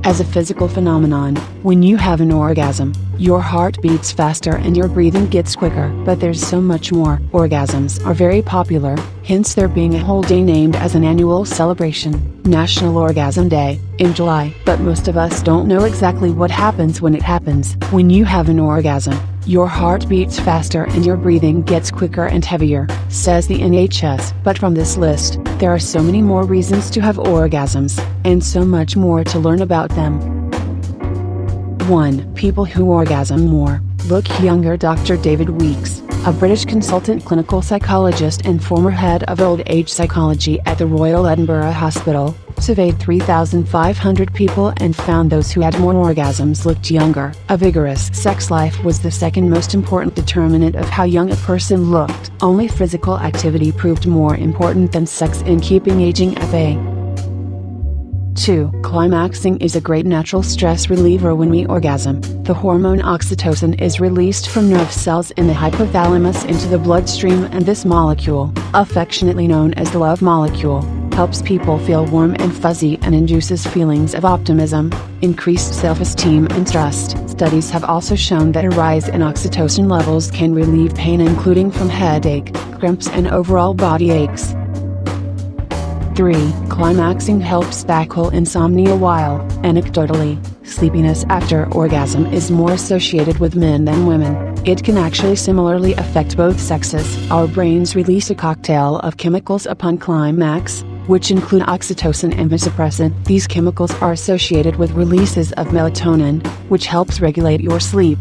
As a physical phenomenon, when you have an orgasm, your heart beats faster and your breathing gets quicker. But there's so much more. Orgasms are very popular, hence there being a whole day named as an annual celebration, National Orgasm Day, in July. But most of us don't know exactly what happens when it happens. When you have an orgasm, your heart beats faster and your breathing gets quicker and heavier, says the NHS. But from this list, there are so many more reasons to have orgasms, and so much more to learn about them. 1. People who orgasm more, look younger. Dr. David Weeks, a British consultant clinical psychologist and former head of old age psychology at the Royal Edinburgh Hospital, surveyed 3,500 people and found those who had more orgasms looked younger. A vigorous sex life was the second most important determinant of how young a person looked. Only physical activity proved more important than sex in keeping aging at bay. 2. Climaxing is a great natural stress reliever. When we orgasm, the hormone oxytocin is released from nerve cells in the hypothalamus into the bloodstream, and this molecule, affectionately known as the love molecule, helps people feel warm and fuzzy and induces feelings of optimism, increased self-esteem and trust. Studies have also shown that a rise in oxytocin levels can relieve pain, including from headache, cramps and overall body aches. 3. Climaxing helps tackle insomnia. While, anecdotally, sleepiness after orgasm is more associated with men than women, it can actually similarly affect both sexes. Our brains release a cocktail of chemicals upon climax, which include oxytocin and vasopressin. These chemicals are associated with releases of melatonin, which helps regulate your sleep.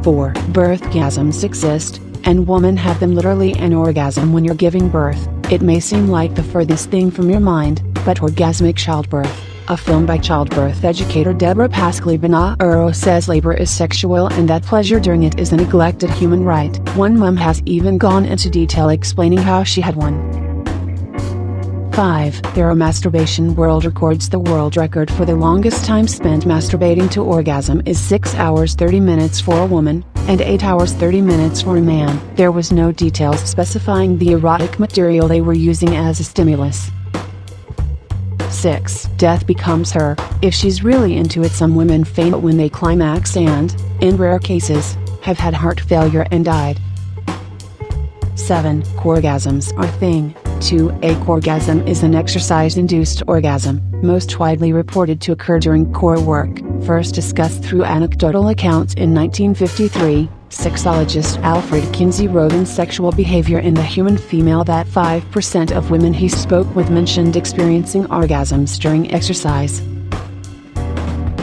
4. Birthgasms exist, and women have them. Literally, an orgasm when you're giving birth. It may seem like the furthest thing from your mind, but Orgasmic Childbirth, a film by childbirth educator Deborah Pascali-Bonaro, says labor is sexual and that pleasure during it is a neglected human right. One mom has even gone into detail explaining how she had one. 5. There are masturbation world records. The world record for the longest time spent masturbating to orgasm is 6 hours 30 minutes for a woman, and 8 hours 30 minutes for a man. There was no details specifying the erotic material they were using as a stimulus. 6. Death becomes her, if she's really into it. Some women faint when they climax and, in rare cases, have had heart failure and died. 7. Coorgasms are a thing. 2. A coorgasm is an exercise-induced orgasm, most widely reported to occur during core work. First discussed through anecdotal accounts in 1953, sexologist Alfred Kinsey wrote in Sexual Behavior in the Human Female that 5% of women he spoke with mentioned experiencing orgasms during exercise.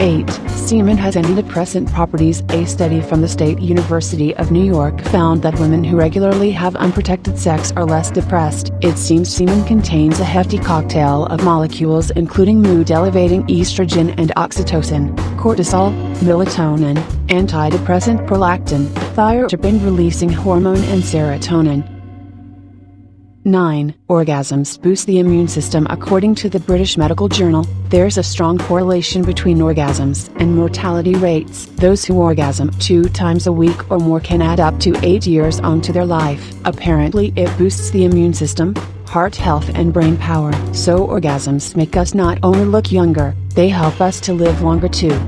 8. Semen has antidepressant properties. A study from the State University of New York found that women who regularly have unprotected sex are less depressed. It seems semen contains a hefty cocktail of molecules including mood-elevating estrogen and oxytocin, cortisol, melatonin, antidepressant prolactin, thyrotropin-releasing hormone and serotonin. 9. Orgasms boost the immune system. According to the British Medical Journal, there's a strong correlation between orgasms and mortality rates. Those who orgasm 2 times a week or more can add up to 8 years onto their life. Apparently it boosts the immune system, heart health and brain power. So orgasms make us not only look younger, they help us to live longer too.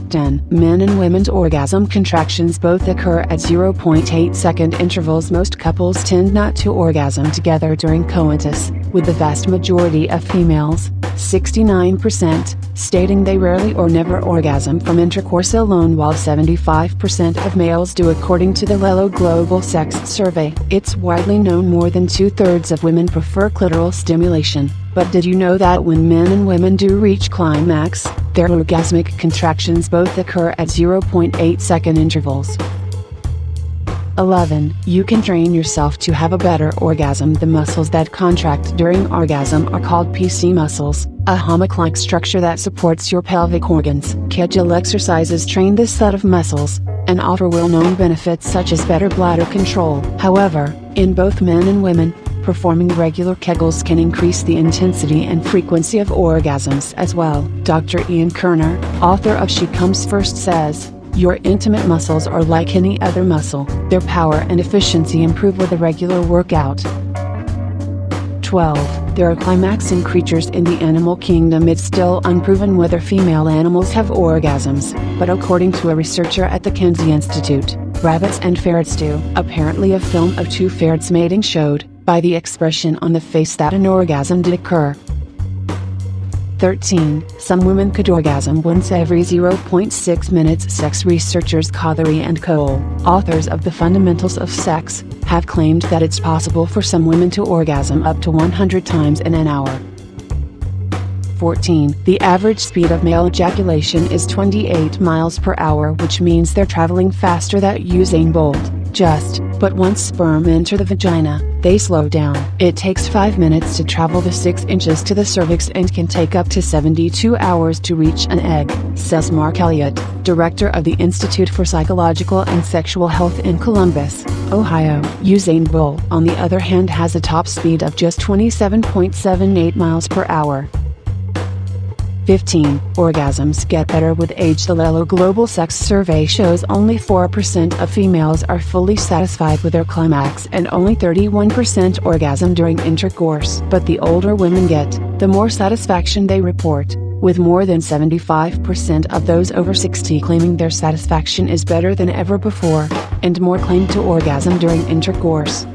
10. Men and women's orgasm contractions both occur at 0.8-second intervals. Most couples tend not to orgasm together during coitus, with the vast majority of females, 69%, stating they rarely or never orgasm from intercourse alone, while 75% of males do, according to the Lelo Global Sex Survey. It's widely known more than 2/3 of women prefer clitoral stimulation. But did you know that when men and women do reach climax, their orgasmic contractions both occur at 0.8-second intervals? 11. You can train yourself to have a better orgasm. The muscles that contract during orgasm are called PC muscles, a hammock-like structure that supports your pelvic organs. Kegel exercises train this set of muscles, and offer well-known benefits such as better bladder control. However, in both men and women, performing regular Kegels can increase the intensity and frequency of orgasms as well. Dr. Ian Kerner, author of She Comes First, says, "Your intimate muscles are like any other muscle. Their power and efficiency improve with a regular workout." 12. There are climaxing creatures in the animal kingdom. It's still unproven whether female animals have orgasms, but according to a researcher at the Kinsey Institute, rabbits and ferrets do. Apparently a film of two ferrets mating showed, by the expression on the face, that an orgasm did occur. 13. Some women could orgasm once every 0.6 minutes. Sex researchers Cothery and Cole, authors of The Fundamentals of Sex, have claimed that it's possible for some women to orgasm up to 100 times in an hour. 14. The average speed of male ejaculation is 28 miles per hour, which means they're traveling faster than Usain Bolt. But once sperm enter the vagina, they slow down. It takes 5 minutes to travel the 6 inches to the cervix and can take up to 72 hours to reach an egg, says Mark Elliott, director of the Institute for Psychological and Sexual Health in Columbus, Ohio. Usain Bolt, on the other hand, has a top speed of just 27.78 miles per hour. 15. Orgasms get better with age. The Lelo Global Sex Survey shows only 4% of females are fully satisfied with their climax and only 31% orgasm during intercourse. But the older women get, the more satisfaction they report, with more than 75% of those over 60 claiming their satisfaction is better than ever before, and more claim to orgasm during intercourse.